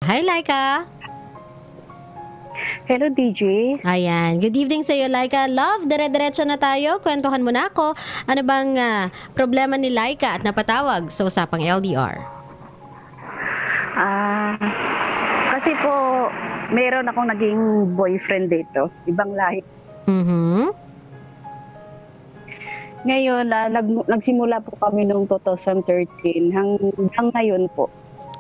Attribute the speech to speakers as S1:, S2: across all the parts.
S1: Hi, Laika.
S2: Hello, DJ.
S1: Ayan. Good evening sa iyo, Laika. Love, dire-diretso na tayo. Kwentuhan mo na ako. Ano bang problema ni Laika at napatawag sa usapang LDR?
S2: Kasi po, meron akong naging boyfriend dito. Ibang lahi. Ngayon, nagsimula po kami noong 2013 hanggang ngayon po.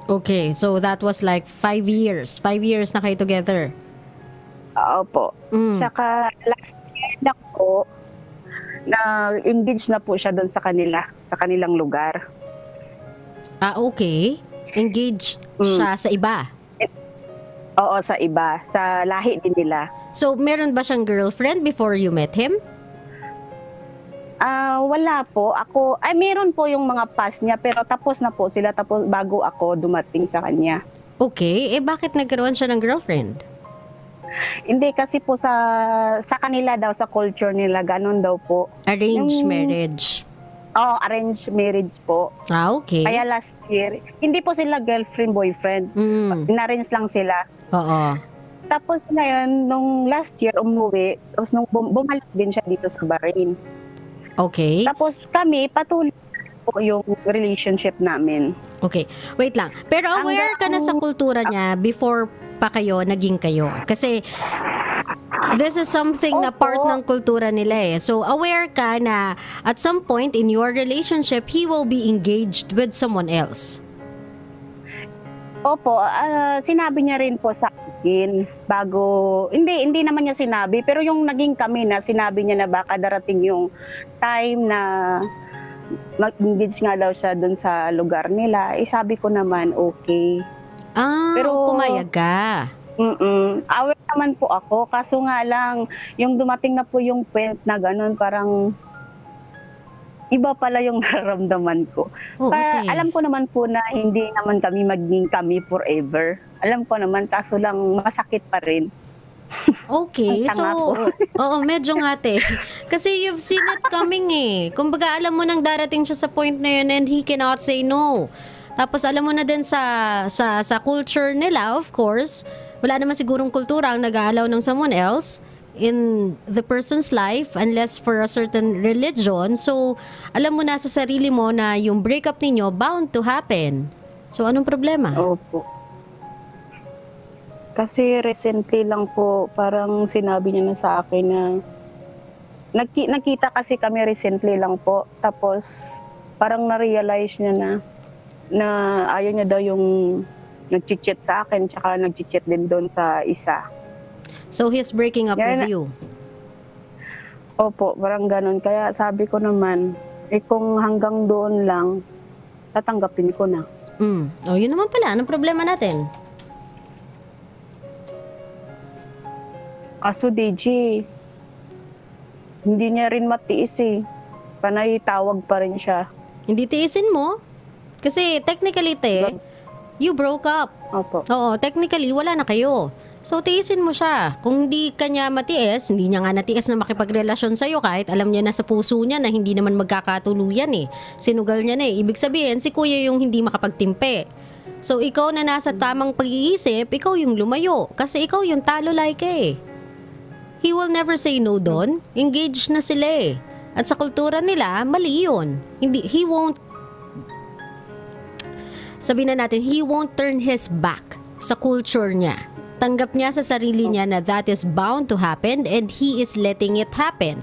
S1: Okay, so that was like 5 years. 5 years na kayo together.
S2: Opo. Saka last year na po, na-engage na po siya doon sa kanilang lugar.
S1: Okay. Engage siya sa iba?
S2: Oo, sa iba. Sa lahi din nila.
S1: So, meron ba siyang girlfriend before you met him?
S2: Wala po. Meron po yung mga past niya, pero tapos na po sila bago ako dumating sa kanya.
S1: Okay. Bakit nagkaroon siya ng girlfriend?
S2: Hindi, kasi po sa kanila daw, sa culture nila, ganun daw po.
S1: Arranged marriage?
S2: Oo, arranged marriage po.
S1: Okay.
S2: Kaya last year, hindi po sila girlfriend-boyfriend. Na-arrange lang sila.
S1: Oo.
S2: Tapos ngayon, nung last year, umuwi, tapos nung bumalik din siya dito sa Bahrain.
S1: Okay.
S2: Tapos kami, patuloy po yung relationship namin.
S1: Okay. Wait lang. Pero aware ka na sa kultura niya before pa kayo, naging kayo? Kasi this is something na part ng kultura nila eh. So aware ka na at some point in your relationship, he will be engaged with someone else.
S2: Opo, sinabi niya rin po sa akin bago, hindi naman niya sinabi, pero yung naging kami na sinabi niya na baka darating yung time na mag-engage nga daw siya dun sa lugar nila, sabi ko naman okay.
S1: Pero pumayag ka.
S2: Aware naman po ako, kaso nga lang, yung dumating na po yung point na ganun, parang iba pala yung nararamdaman ko.
S1: Okay.
S2: Alam ko naman po na hindi naman kami maging kami forever. Alam ko naman, kaso lang masakit pa rin.
S1: Okay, so, oo, medyo nga te. Kasi you've seen it coming eh. Kumbaga, alam mo nang darating siya sa point na yun and he cannot say no. Tapos alam mo na din sa culture nila, of course, wala naman sigurong kultura ang nag-aalaw ng someone else in the person's life unless for a certain religion. So, alam mo na sa sarili mo na yung breakup ninyo bound to happen. So, anong problema?
S2: Opo. Kasi recently lang po, parang sinabi niya na sa akin na nakita kasi kami recently lang po. Tapos, parang na-realize niya na ayaw niya daw yung nag-cheat sa akin, tsaka nag-cheat din doon sa isa.
S1: So, he's breaking up with you?
S2: Opo, parang ganun. Kaya sabi ko naman, kung hanggang doon lang, tatanggapin ko na.
S1: Yun naman pala. Anong problema natin?
S2: Kaso DJ, hindi niya rin matiis eh. Panay tawag pa rin siya.
S1: Hindi tiisin mo? Kasi technically, you broke up.
S2: Opo.
S1: Oo, technically, wala na kayo. So, tiisin mo siya. Kung hindi kanya matiis, hindi niya nga natiis na makipagrelasyon sa'yo kahit alam niya na sa puso niya na hindi naman magkakatuluyan eh. Sinugal niya na eh. Ibig sabihin, si kuya yung hindi makapagtimpe. So, ikaw na nasa tamang pag-iisip, ikaw yung lumayo. Kasi ikaw yung talo like eh. He will never say no doon. Engaged na sila eh. At sa kultura nila, mali yun. He won't, sabihin na natin, he won't turn his back sa culture niya. Tanggap niya sa sarili niya na that is bound to happen and he is letting it happen.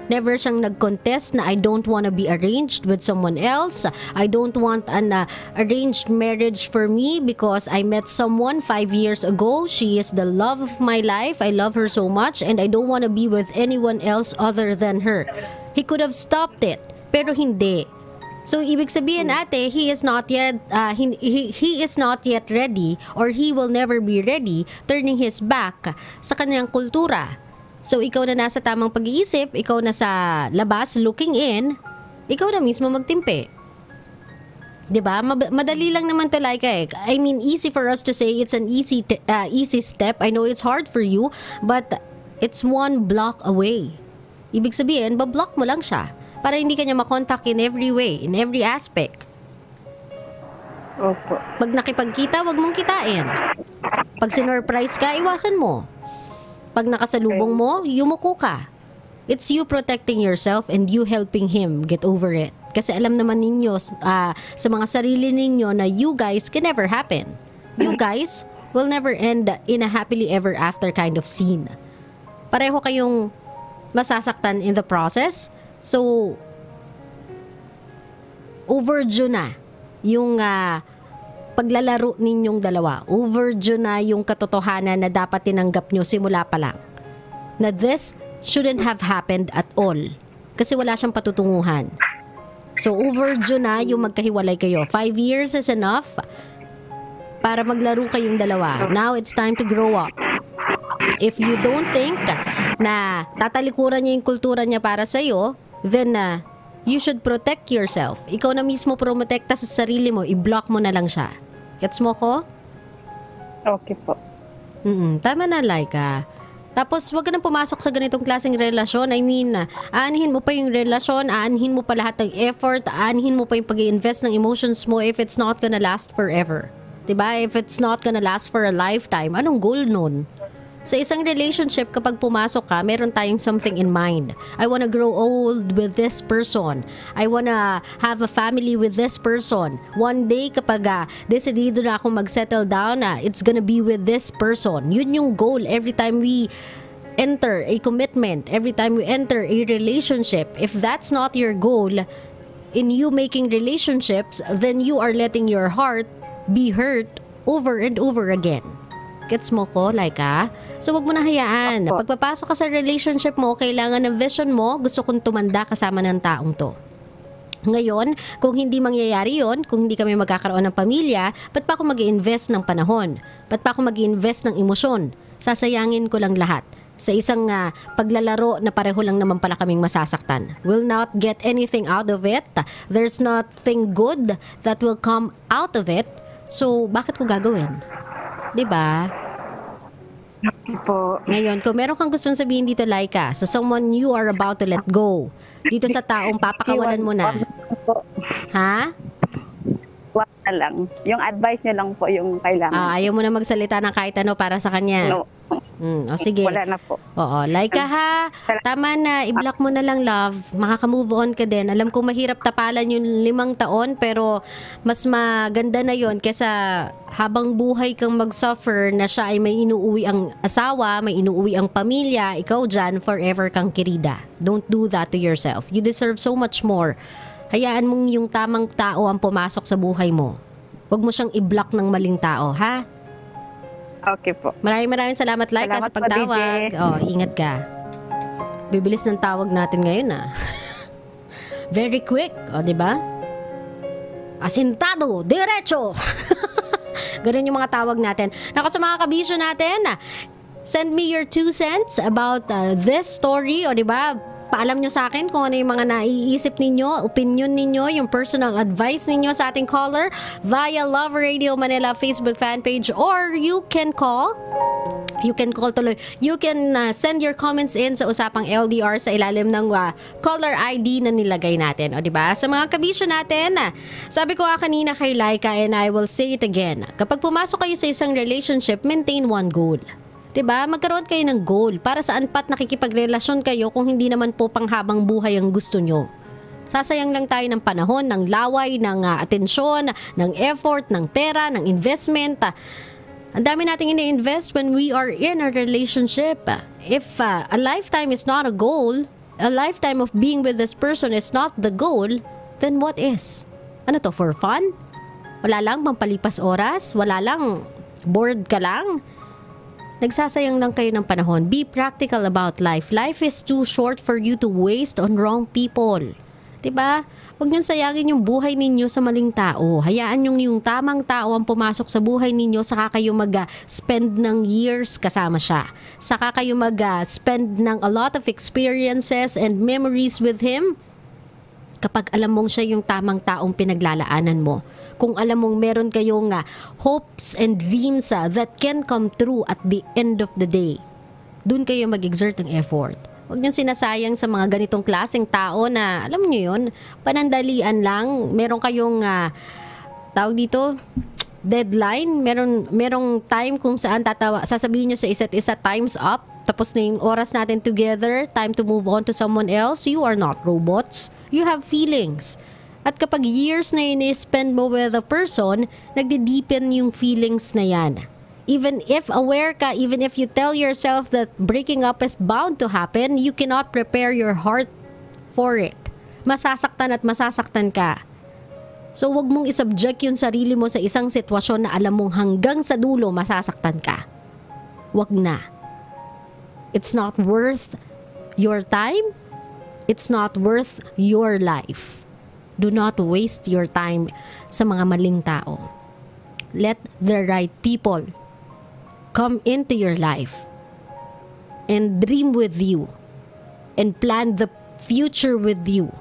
S1: Never siyang nag-contest na I don't want to be arranged with someone else. I don't want an arranged marriage for me because I met someone 5 years ago. She is the love of my life. I love her so much and I don't want to be with anyone else other than her. He could have stopped it, pero hindi. So, ibig sabihin ate, he is not yet he is not yet ready or he will never be ready turning his back sa kanyang kultura. So, ikaw na nasa tamang pag-iisip, ikaw na sa labas looking in, ikaw na mismo magtimpe. 'Di ba? Madali lang naman to like I mean, easy for us to say it's an easy step. I know it's hard for you, but it's one block away. Ibig sabihin, ba-block mo lang siya para hindi ka niya makontak in every way, in every aspect.
S2: Opo.
S1: Pag nakipagkita, wag mong kitain. Pag sinurprise ka, iwasan mo. Pag nakasalubong mo, yumuko ka. It's you protecting yourself and you helping him get over it. Kasi alam naman ninyo sa mga sarili ninyo na you guys can never happen. You guys will never end in a happily ever after kind of scene. Pareho kayong masasaktan in the process. So, overdue na yung paglalaro ninyong dalawa. Overdue na yung katotohanan na dapat tinanggap nyo simula pa lang. Na this shouldn't have happened at all. Kasi wala siyang patutunguhan. So, overdue na yung magkahiwalay kayo. 5 years is enough para maglaro kayong dalawa. Now, it's time to grow up. If you don't think na tatalikuran niya yung kultura niya para sa'yo, then you should protect yourself. Ikaw na mismo promotekta sa sarili mo, i-block mo na lang siya. Gets mo ko?
S2: Okay po.
S1: Tama na, Laika. Tapos, wag ka nang pumasok sa ganitong klaseng relasyon. I mean, aanhin mo pa yung relasyon, aanhin mo pa lahat ng effort, aanhin mo pa yung pag-i-invest ng emotions mo if it's not gonna last forever. Diba? If it's not gonna last for a lifetime, anong goal nun? Sa isang relationship, kapag pumasok ka, meron tayong something in mind. I wanna grow old with this person. I wanna have a family with this person. One day, kapag decidido na akong mag-settle down, it's gonna be with this person. Yun yung goal every time we enter a commitment, every time we enter a relationship. If that's not your goal in you making relationships, then you are letting your heart be hurt over and over again. Gets mo ko, Laika? So, wag mo na hayaan. Pagpapasok ka sa relationship mo, kailangan ng vision mo, gusto kong tumanda kasama ng taong to. Ngayon, kung hindi mangyayari yon, kung hindi kami magkakaroon ng pamilya, ba't pa ako mag-i-invest ng panahon? Ba't pa ako mag-i-invest ng emosyon? Sasayangin ko lang lahat sa isang paglalaro na pareho lang naman pala kaming masasaktan. Will not get anything out of it. There's nothing good that will come out of it. So, bakit ko gagawin? Diba?
S2: Po.
S1: Ngayon, kung meron kang gustong sabihin dito, Laika, sa someone you are about to let go, dito sa taong papakawalan mo na. Ha?
S2: Wag na lang. Yung advice niya lang po yung kailangan.
S1: Ayaw mo na magsalita ng kahit ano para sa kanya?
S2: No.
S1: O sige.
S2: Wala na po.
S1: Oo, Laika ha. Tama na, i-block mo na lang, love. Makaka-move on ka din. Alam ko mahirap tapalan yung 5 taon, pero mas maganda na yon kesa habang buhay kang mag-suffer na siya ay may inuuwi ang asawa, may inuuwi ang pamilya, ikaw dyan, forever kang kirida. Don't do that to yourself. You deserve so much more. Hayaan mong yung tamang tao ang pumasok sa buhay mo. Huwag mo siyang i-block ng maling tao, ha?
S2: Okay po.
S1: Maraming salamat, Laika, sa pagtawag. Ingat ka. Bibilis ng tawag natin ngayon, Very quick, di ba? Asintado, diretso. Ganun yung mga tawag natin. Nako, sa mga kabisyo natin, send me your 2 cents about this story, di ba? Paalam nyo sa akin kung ano yung mga naiisip ninyo, opinion ninyo, yung personal advice ninyo sa ating caller via Love Radio Manila Facebook fan page, or you can call tuloy. You can send your comments in sa Usapang LDR sa ilalim ng caller ID na nilagay natin. O diba? Sa mga kabisyo natin, sabi ko kanina kay Laika, and I will say it again. Kapag pumasok kayo sa isang relationship, maintain one goal. Diba? Magkaroon kayo ng goal. Para saan pa't nakikipagrelasyon kayo kung hindi naman po panghabang buhay ang gusto nyo. Sasayang lang tayo ng panahon, ng laway, ng atensyon, ng effort, ng pera, ng investment. Ang dami nating ini-invest when we are in a relationship. If a lifetime is not a goal, a lifetime of being with this person is not the goal, then what is? Ano to, for fun? Wala lang pampalipas oras? Wala lang bored ka lang? Nagsasayang lang kayo ng panahon. Be practical about life. Life is too short for you to waste on wrong people. Diba? Huwag niyong sayangin yung buhay ninyo sa maling tao. Hayaan yung tamang tao ang pumasok sa buhay ninyo, saka kayo mag-spend ng years kasama siya. Saka kayo mag-spend ng a lot of experiences and memories with him kapag alam mong siya yung tamang taong pinaglalaanan mo. Kung alam mong meron kayong hopes and dreams that can come true at the end of the day, dun kayo mag-exert ng effort. Huwag niyong sinasayang sa mga ganitong klaseng tao na, alam niyo yun, panandalian lang, meron kayong tawag dito, deadline. Merong time kung saan sasabihin nyo sa isa't isa, time's up. Tapos na yung oras natin together, time to move on to someone else. You are not robots. You have feelings. At kapag years na ini-spend mo with a person, nagdi-deepen yung feelings na yan. Even if aware ka, even if you tell yourself that breaking up is bound to happen, you cannot prepare your heart for it. Masasaktan at masasaktan ka. So wag mong isubject yung sarili mo sa isang sitwasyon na alam mong hanggang sa dulo masasaktan ka. Wag na. It's not worth your time. It's not worth your life. Do not waste your time sa mga maling tao. Let the right people come into your life and dream with you and plan the future with you.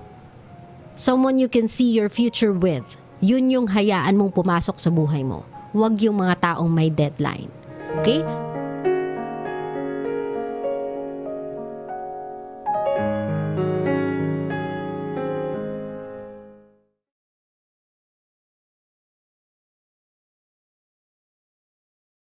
S1: Someone you can see your future with. Yun yung hayaan mong pumasok sa buhay mo. Huwag yung mga taong may deadline. Okay?